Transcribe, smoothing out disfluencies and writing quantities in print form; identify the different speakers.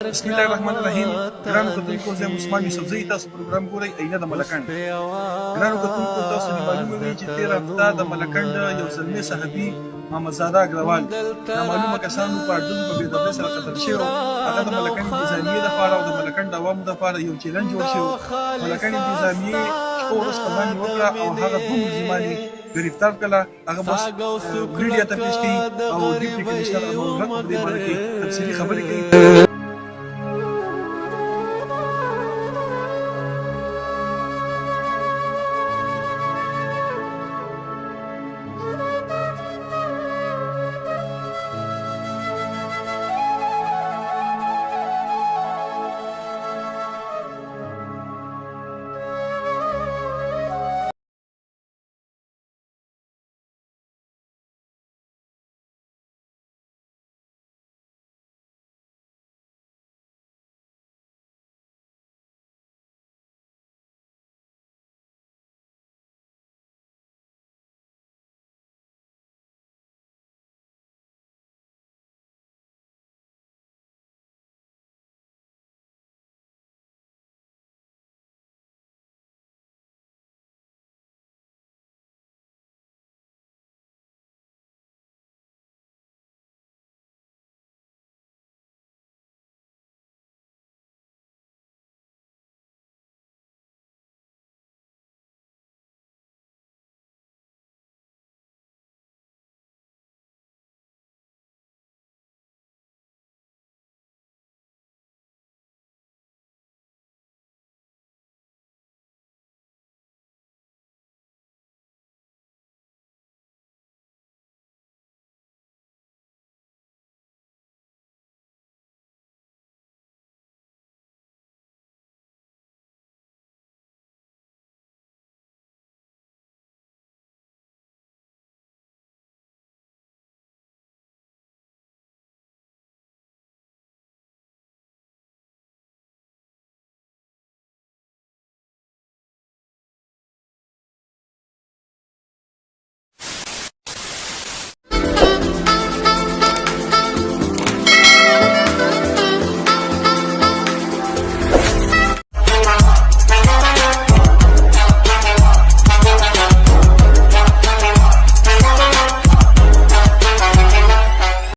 Speaker 1: بسم الله الرحمن الرحیم. ګرانو کتونکو، زه عثمان یوسفزی، تاسو پروګرام ګورئ عینه د ملکنډ. ګرانو کتونکو، تاسو ته معلومه وي چې تېره هفته د ملکنډ یو زلمی صحابي محمد زاده اګروال نامعلومه کسانو په اردن په بېدردۍ سره قتل شوی. هغه د ملکنډ انتظامیې لپاره او د ملکنډ عوامو لپاره یو چیلنج جوړ شوی. ملکنډ انتظامیې شپه ورځ قرباني وکړه او هغه دوه ملزمان یې ګرفتار کړه. هغه بس میډیا ته پیش کړي او ډیپټي کمیشنر امانالحق په دې باره کې تفصیلي خبرې کوي.